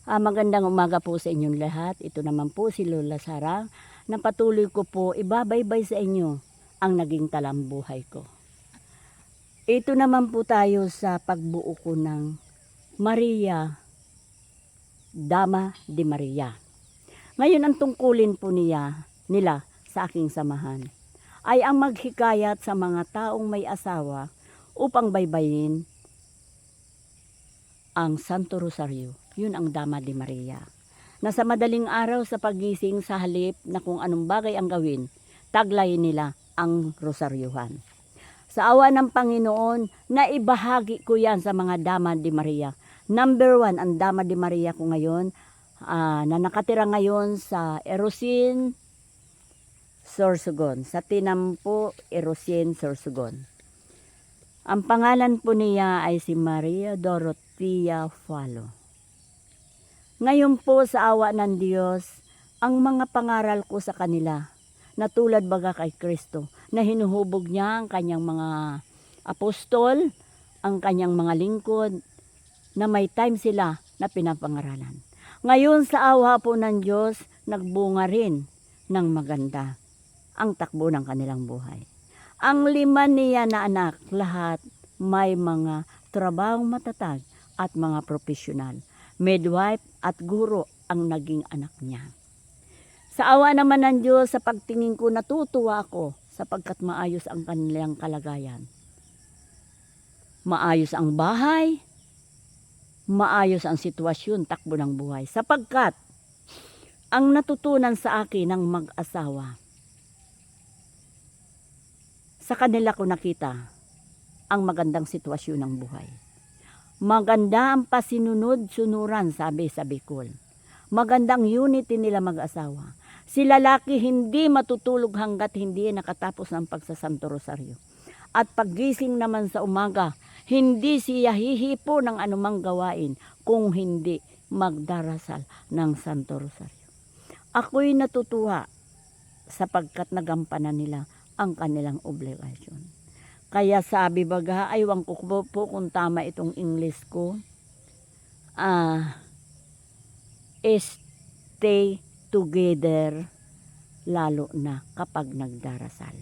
Magandang umaga po sa inyong lahat. Ito naman po si Lola Sara na patuloy ko po ibabaybay sa inyo ang naging talambuhay ko. Ito naman po tayo sa pagbuo ko ng Maria, Dama de Maria. Ngayon ang tungkulin po nila sa aking samahan ay ang maghikayat sa mga taong may asawa upang baybayin ang Santo Rosario. Yun ang Dama de Maria. Na sa madaling araw sa pagising sa halip na kung anong bagay ang gawin, taglay nila ang rosaryuhan. Sa awa ng Panginoon, naibahagi ko yan sa mga Dama de Maria. Number 1, ang Dama de Maria ko ngayon, na nakatira ngayon sa Erosin, Sorsogon. Sa Tinampo, Erosin, Sorsogon. Ang pangalan po niya ay si Maria Dorothea Falo. Ngayon po sa awa ng Diyos, ang mga pangaral ko sa kanila, na tulad baga kay Kristo, na hinuhubog niya ang kanyang mga apostol, ang kanyang mga lingkod, na may time sila na pinapangaralan. Ngayon sa awa po ng Diyos, nagbunga rin ng maganda ang takbo ng kanilang buhay. Ang 5 niya na anak, lahat may mga trabahong matatag at mga profesional. Midwife at guro ang naging anak niya. Sa awa naman ng Diyos, sa pagtingin ko, natutuwa ako sapagkat maayos ang kanilang kalagayan. Maayos ang bahay, maayos ang sitwasyon, takbo ng buhay. Sapagkat ang natutunan sa akin ng mag-asawa, sa kanila ko nakita ang magandang sitwasyon ng buhay. Maganda ang pasinunod-sunuran, sabi sa Bicol. Magandang unity nila mag-asawa. Si lalaki hindi matutulog hanggat hindi nakatapos ng pagsasanto Rosario. At paggising naman sa umaga, hindi siya hihipo ng anumang gawain kung hindi magdarasal ng Santo Rosario. Ako'y natutuwa sapagkat nagampanan nila ang kanilang obligasyon. Kaya sabi baga, aywan ko po kung tama itong English ko. Stay together lalo na kapag nagdarasal.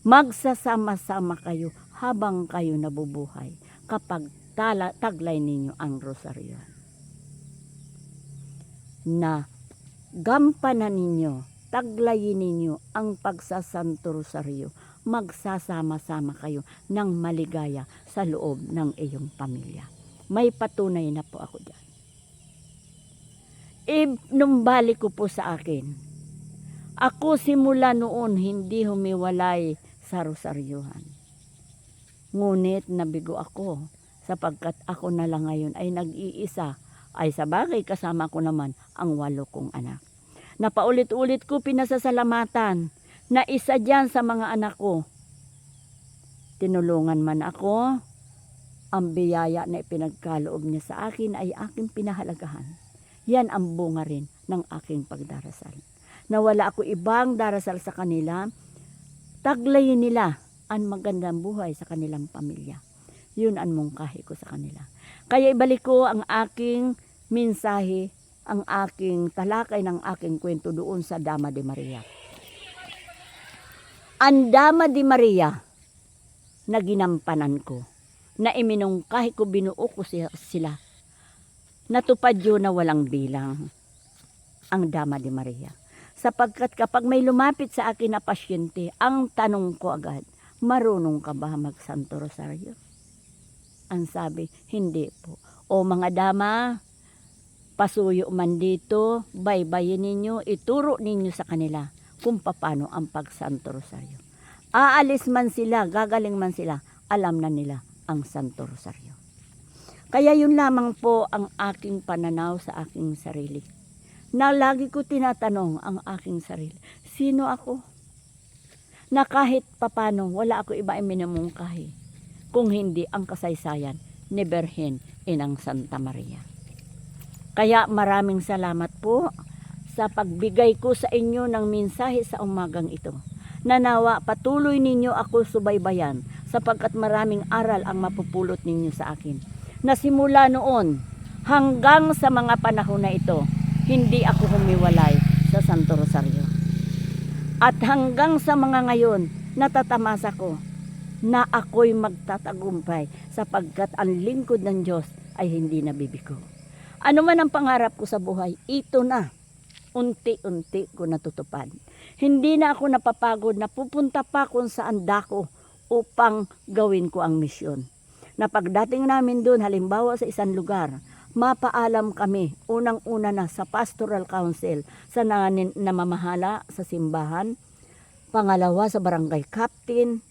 Magsasama-sama kayo habang kayo nabubuhay kapag taglay ninyo ang rosaryo. Na gampanan ninyo, taglayin ninyo ang pagsasanto rosaryo. Magsasama-sama kayo ng maligaya sa loob ng iyong pamilya. May patunay na po ako dyan. Numbalik ko po sa akin. Ako simula noon hindi humiwalay sa rosaryuhan. Ngunit nabigo ako sapagkat ako na lang ngayon ay nag-iisa. Ay sa bagay kasama ko naman ang 8 kong anak. Napaulit-ulit ko pinasasalamatan na isa dyan sa mga anak ko. Tinulungan man ako, ang biyaya na ipinagkaloob niya sa akin ay aking pinahalagahan. Yan ang bunga rin ng aking pagdarasal. Nawala ako ibang darasal sa kanila, taglayin nila ang magandang buhay sa kanilang pamilya. Yun ang mungkahi ko sa kanila. Kaya ibalik ko ang aking mensahe, ang aking talakay ng aking kwento doon sa Dama de Maria. Ang Dama de Maria na ginampanan ko, na iminungkahi ko, binuo ko sila. Natupad yun na walang bilang ang Dama de Maria. Sapagkat kapag may lumapit sa akin na pasyente, ang tanong ko agad, marunong ka ba mag-Santo Rosario? Ang sabi, hindi po. O mga dama, pasuyo man dito, baybayin ninyo, ituro ninyo sa kanila kung paano ang pag-Santo Rosario. Aalis man sila, gagaling man sila, alam na nila ang Santo Rosario. Kaya yun lamang po ang aking pananaw sa aking sarili. Na lagi ko tinatanong ang aking sarili, sino ako? Na kahit papano, wala ako iba ay minamungkahi, kung hindi ang kasaysayan ni Birhen Inang Santa Maria. Kaya maraming salamat po sa pagbigay ko sa inyo ng mensahe sa umagang ito. Nanawa patuloy ninyo ako subaybayan sapagkat maraming aral ang mapupulot ninyo sa akin. Na simula noon Hanggang sa mga panahon na ito, hindi ako humiwalay sa Santo Rosario. At hanggang sa mga ngayon, natatamasa ko na ako'y magtatagumpay sapagkat ang lingkod ng Diyos ay hindi nabibigo. Ano man ang pangarap ko sa buhay, ito na. Unti-unti ko natutupad. Hindi na ako napapagod na pupunta pa kung saan dako upang gawin ko ang misyon. Na pagdating namin doon, halimbawa sa isang lugar, mapaalam kami unang-una na sa pastoral council sa namamahala sa simbahan, pangalawa sa barangay captain,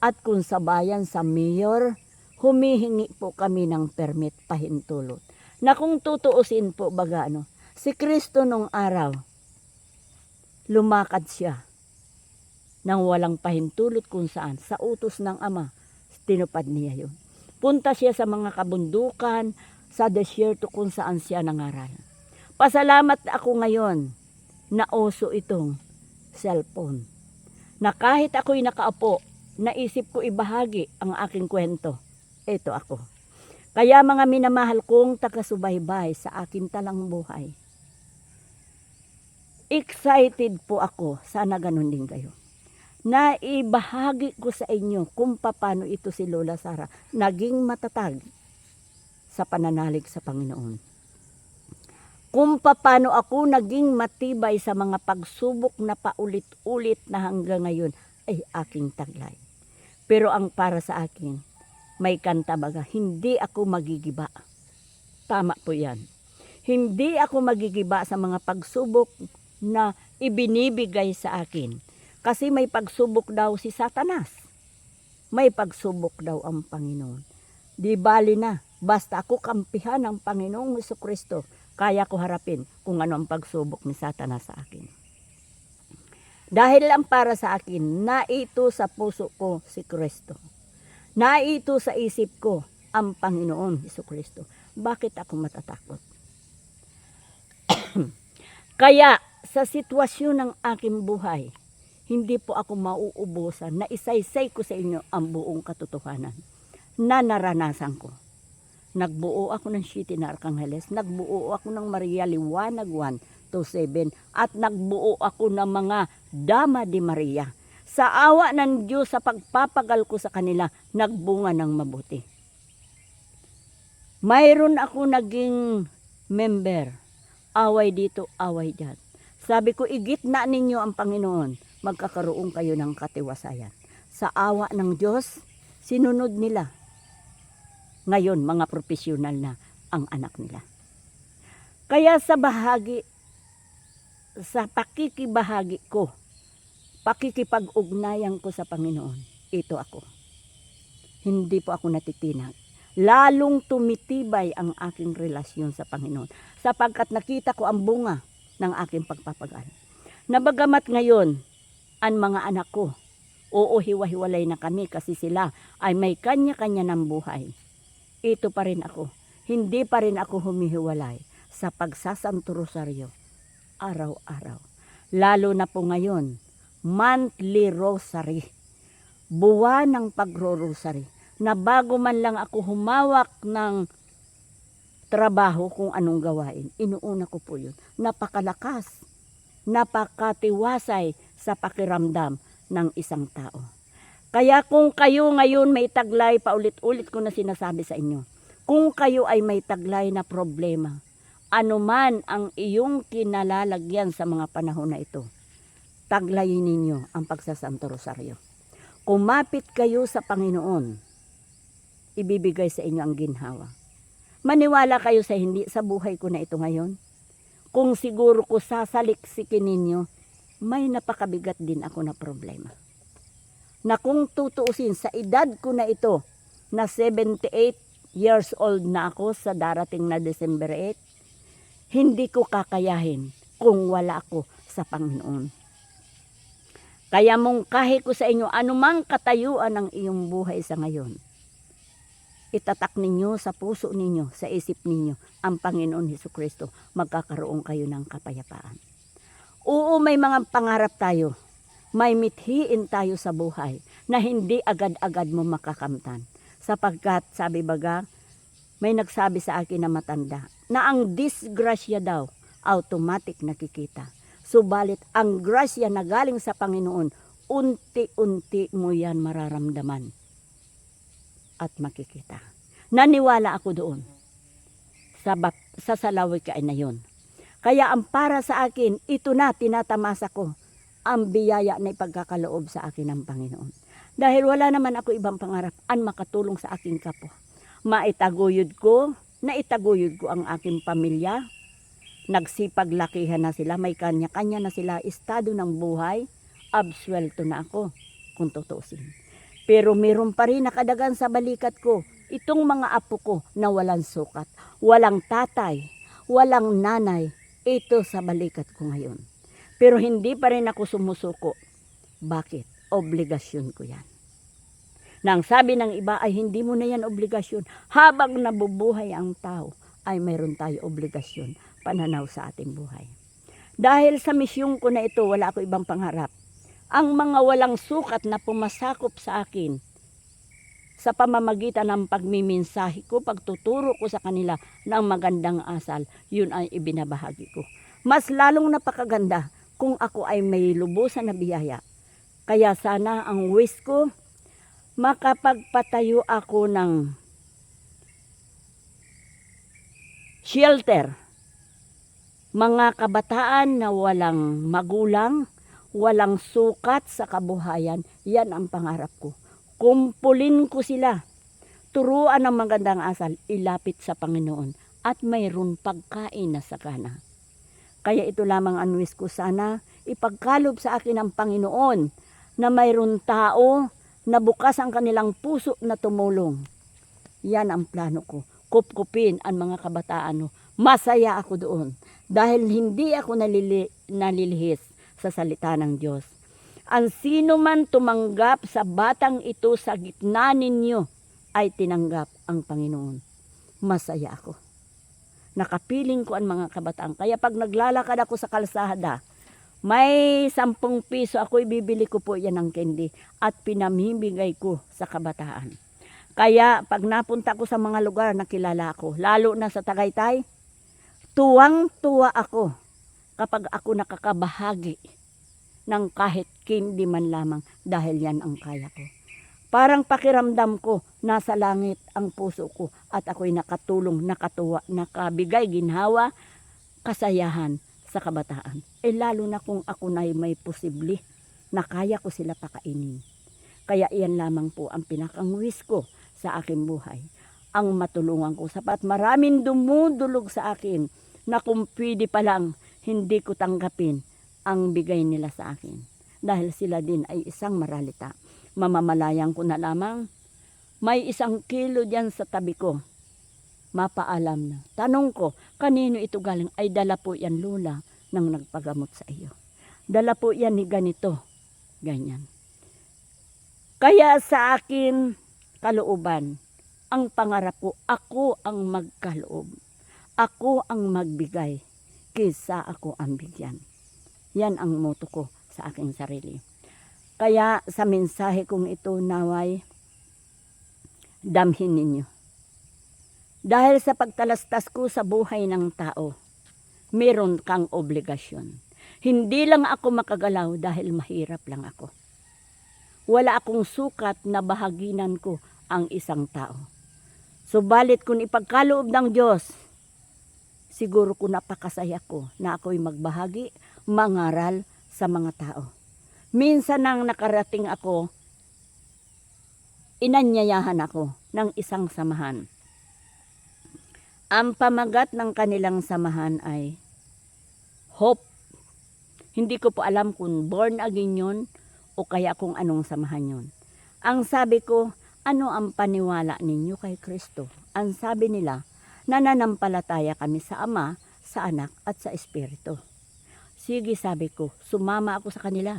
at kung sa bayan sa mayor, humihingi po kami ng permit pahintulot. Na kung tutuusin po baga si Kristo nung araw, lumakad siya nang walang pahintulot kung saan. Sa utos ng Ama, tinupad niya yun. Punta siya sa mga kabundukan, sa desierto kung saan siya nangaral. Pasalamat ako ngayon na uso itong cellphone. Na kahit ako'y nakaupo, naisip ko ibahagi ang aking kwento. Ito ako. Kaya mga minamahal kong taga-subaybay sa aking talang buhay, excited po ako, sana ganun din kayo, na ibahagi ko sa inyo kung paano ito si Lola Sara naging matatag sa pananalig sa Panginoon. Kung paano ako naging matibay sa mga pagsubok na paulit-ulit na hanggang ngayon ay aking taglay. Pero ang para sa akin, may kanta baga, hindi ako magigiba. Tama po yan. Hindi ako magigiba sa mga pagsubok na ibinibigay sa akin. Kasi may pagsubok daw si Satanas. May pagsubok daw ang Panginoon. Di bali na, basta ako kampihan ng Panginoong Jesucristo, kaya ko harapin kung ano ang pagsubok ni Satanas sa akin. Dahil lang para sa akin, naito sa puso ko si Kristo. Naito sa isip ko ang Panginoon Jesucristo. Bakit ako matatakot? Kaya sa sitwasyon ng aking buhay, hindi po ako mauubusan na isaysay ko sa inyo ang buong katotohanan na naranasan ko. Nagbuo ako ng City na Arcangheles, nagbuo ako ng Maria Liwanag 1-7, at nagbuo ako ng mga Dama de Maria. Sa awa ng Diyos, sa pagpapagal ko sa kanila, nagbunga ng mabuti. Mayroon ako naging member, away dito, away dyan. Sabi ko, igitna ninyo ang Panginoon, magkakaroon kayo ng katiwasayan. Sa awa ng Diyos, sinunod nila. Ngayon, mga profesional na ang anak nila. Kaya sa pakikibahagi ko, pakikipag-ugnayan ko sa Panginoon, ito ako. Hindi po ako natitinag. Lalong tumitibay ang aking relasyon sa Panginoon sapagkat nakita ko ang bunga ng aking pagpapagal. Nabagamat ngayon, ang mga anak ko, oo, hiwa-hiwalay na kami kasi sila ay may kanya-kanya ng buhay. Ito pa rin ako. Hindi pa rin ako humihiwalay sa pagsasanto rosaryo araw-araw. Lalo na po ngayon, monthly rosary, buwan ng pagro-rosary, na bago man lang ako humawak ng trabaho kung anong gawain, inuuna ko po yun. Napakalakas, napakatiwasay sa pakiramdam ng isang tao. Kaya kung kayo ngayon may taglay, paulit-ulit ko na sinasabi sa inyo, kung kayo ay may taglay na problema, anuman ang iyong kinalalagyan sa mga panahon na ito, taglayin ninyo ang pagsasanto rosaryo. Kumapit kayo sa Panginoon, ibibigay sa inyo ang ginhawa. Maniwala kayo sa hindi sa buhay ko na ito ngayon. Kung siguro ko sasaliksikin ninyo, may napakabigat din ako na problema. Na kung tutuusin sa edad ko na ito, na 78 years old na ako sa darating na December 8, hindi ko kakayahin kung wala ako sa Panginoon. Kaya mungkahi ko sa inyo, anumang katayuan ng iyong buhay sa ngayon, itatak ninyo sa puso ninyo, sa isip ninyo, ang Panginoon Jesucristo, magkakaroon kayo ng kapayapaan. Oo, may mga pangarap tayo, may mithiin tayo sa buhay, na hindi agad-agad mo makakamtan. Sapagkat, sabi baga, may nagsabi sa akin na matanda na ang disgrasya daw automatic nakikita. Subalit ang grasya na galing sa Panginoon, unti-unti mo yan mararamdaman at makikita. Naniwala ako doon sa salawik ay na yun. Kaya ang para sa akin, ito na tinatamasa ko ang biyaya na ipagkakaloob sa akin ng Panginoon. Dahil wala naman ako ibang pangarap ang makatulong sa aking kapwa. Naitaguyod ko ang aking pamilya. Nagsipaglakihan na sila, may kanya-kanya na sila, estado ng buhay, absuelto na ako kung tutusin. Pero meron pa rin nakadagan sa balikat ko, itong mga apo ko na walang sukat, walang tatay, walang nanay, ito sa balikat ko ngayon. Pero hindi pa rin ako sumusuko. Bakit? Obligasyon ko yan. Nang sabi ng iba ay hindi mo na yan obligasyon. Habang nabubuhay ang tao ay mayroon tayo obligasyon, pananaw sa ating buhay. Dahil sa misyong ko na ito, wala ako ibang pangarap. Ang mga walang sukat na pumasakop sa akin sa pamamagitan ng pagmimensahe ko, pagtuturo ko sa kanila ng magandang asal, yun ay ibinabahagi ko. Mas lalong napakaganda kung ako ay may lubusan na biyaya. Kaya sana ang wish ko, makapagpatayo ako ng shelter. Mga kabataan na walang magulang, walang sukat sa kabuhayan, yan ang pangarap ko. Kumpulin ko sila, turuan ng magandang asal, ilapit sa Panginoon at mayroon pagkain na sakana. Kaya ito lamang ang wish ko, sana ipagkalob sa akin ng Panginoon na mayroon tao na bukas ang kanilang puso na tumulong. Yan ang plano ko. Kupkupin ang mga kabataan. Masaya ako doon dahil hindi ako nalilihis sa salita ng Diyos. Ang sino man tumanggap sa batang ito sa gitna ninyo ay tinanggap ang Panginoon. Masaya ako. Nakapiling ko ang mga kabataan. Kaya pag naglalakad ako sa kalsada, may 10 piso ako, ibibili ko po yan ng candy at pinamimigay ko sa kabataan. Kaya pag napunta ko sa mga lugar na kilala ako, lalo na sa Tagaytay, tuwang-tuwa ako kapag ako nakakabahagi ng kahit candy man lamang dahil yan ang kaya ko. Parang pakiramdam ko, nasa langit ang puso ko at ako'y nakatulong, nakatuwa, nakabigay ginhawa, kasayahan sa kabataan. Lalo na kung ako na may posible na kaya ko sila pakainin. Kaya iyan lamang po ang pinakang-wish ko sa aking buhay. Ang matulungan ko sapat maraming dumudulog sa akin na kung pwede pa lang hindi ko tanggapin ang bigay nila sa akin. Dahil sila din ay isang maralita. Mamamalayan ko na lamang, may 1 kilo diyan sa tabi ko. Mapaalam na. Tanong ko, kanino ito galing? Ay dala po yan, Lola, nang nagpagamot sa iyo. Dala po yan ni ganito. Ganyan. Kaya sa akin, kalooban, ang pangarap ko, ako ang magkaloob. Ako ang magbigay, kaysa ako ang bigyan. Yan ang motto ko sa aking sarili. Kaya sa mensahe kong ito, naway, damhin ninyo. Dahil sa pagtalastas ko sa buhay ng tao, meron kang obligasyon. Hindi lang ako makagalaw dahil mahirap lang ako. Wala akong sukat na bahaginan ko ang isang tao. Subalit kung ipagkaloob ng Diyos, siguro ko napakasaya ko na ako'y magbahagi, mangaral sa mga tao. Minsan nang nakarating ako, inanyayahan ako ng isang samahan. Ang pamagat ng kanilang samahan ay Hope. Hindi ko po alam kung born again yun o kaya kung anong samahan yun. Ang sabi ko, ano ang paniwala ninyo kay Kristo? Ang sabi nila, nananampalataya kami sa Ama, sa Anak at sa Espiritu. Sige, sabi ko, sumama ako sa kanila.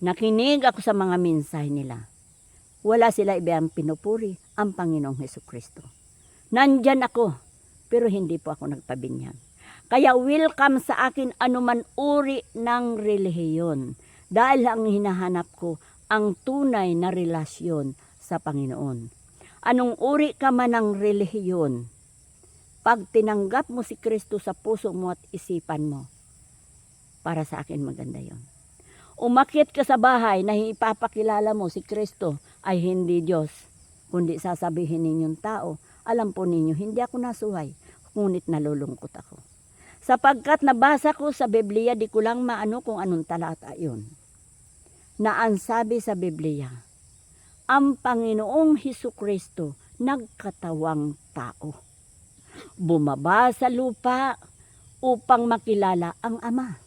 Nakinig ako sa mga mensahe nila. Wala sila ibang pinupuri ang Panginoong Hesukristo. Nandyan ako, pero hindi po ako nagpabinyag. Kaya welcome sa akin anuman uri ng relihiyon. Dahil ang hinahanap ko, ang tunay na relasyon sa Panginoon. Anong uri ka man ng relihiyon, pag tinanggap mo si Kristo sa puso mo at isipan mo, para sa akin maganda yon. Umakyat ka sa bahay na ipapakilala mo si Kristo ay hindi Diyos, kundi sasabihin ninyong tao, alam po ninyo, hindi ako nasuhay, ngunit nalulungkot ako. Sapagkat nabasa ko sa Biblia, di ko lang maano kung anong talata yun, na ang sabi sa Biblia, ang Panginoong Hesukristo nagkatawang tao. Bumaba sa lupa upang makilala ang Ama.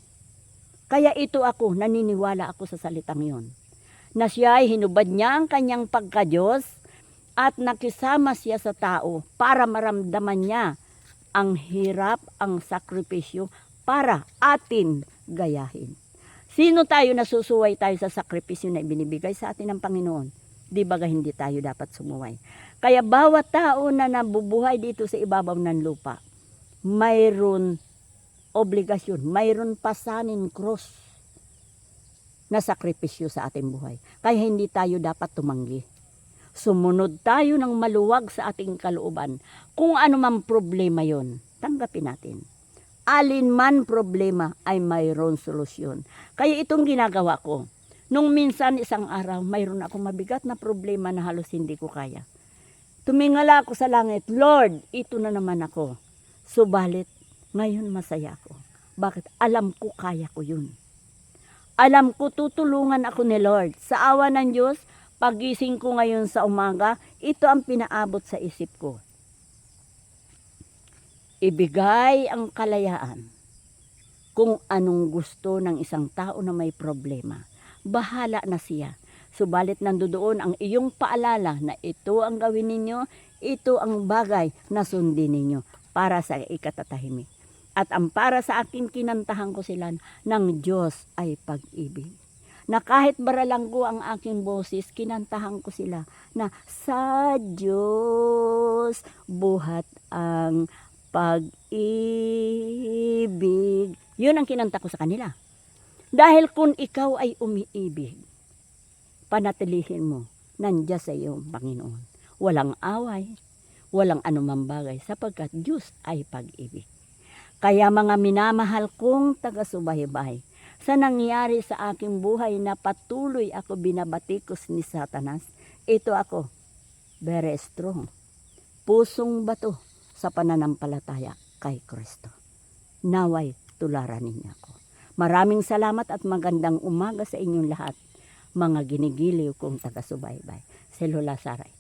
Kaya ito ako, naniniwala ako sa salitang yon, na siya ay hinubad niya ang kanyang pagka-Diyos at nakisama siya sa tao para maramdaman niya ang hirap, ang sakripisyo para atin gayahin. Sino tayo nasusuway tayo sa sakripisyo na ibinibigay sa atin ng Panginoon? Di baga hindi tayo dapat sumuway. Kaya bawat tao na nabubuhay dito sa ibabaw ng lupa, mayroon obligasyon, mayroon pasanin cross na sakripisyo sa ating buhay. Kaya hindi tayo dapat tumanggi. Sumunod tayo ng maluwag sa ating kalooban. Kung ano man problema yon, tanggapin natin. Alin man problema ay mayroon solusyon. Kaya itong ginagawa ko, nung minsan isang araw, mayroon akong mabigat na problema na halos hindi ko kaya. Tumingala ako sa langit, Lord, ito na naman ako. Subalit, ngayon masaya ako. Bakit? Alam ko kaya ko yun. Alam ko tutulungan ako ni Lord. Sa awa ng Diyos, pagising ko ngayon sa umaga, ito ang pinaabot sa isip ko. Ibigay ang kalayaan kung anong gusto ng isang tao na may problema. Bahala na siya. Subalit nandoon ang iyong paalala na ito ang gawin ninyo, ito ang bagay na sundin ninyo para sa ikatatahimik. At ang para sa akin kinantahan ko sila ng Diyos ay pag-ibig. Na kahit baralanggo ang aking boses, kinantahan ko sila na sa Diyos buhat ang pag-ibig. Yun ang kinanta ko sa kanila. Dahil kung ikaw ay umiibig, panatilihin mo, nandiyan sa iyo, Panginoon. Walang away, walang anumang bagay, sapagkat Diyos ay pag-ibig. Kaya mga minamahal kong taga-subaybay, sa nangyari sa aking buhay na patuloy ako binabatikos ni Satanas, ito ako, very strong, pusong bato sa pananampalataya kay Kristo. Naway tularan ninyo ako. Maraming salamat at magandang umaga sa inyong lahat, mga ginigiliw kong taga-subaybay. Si Lola Saray.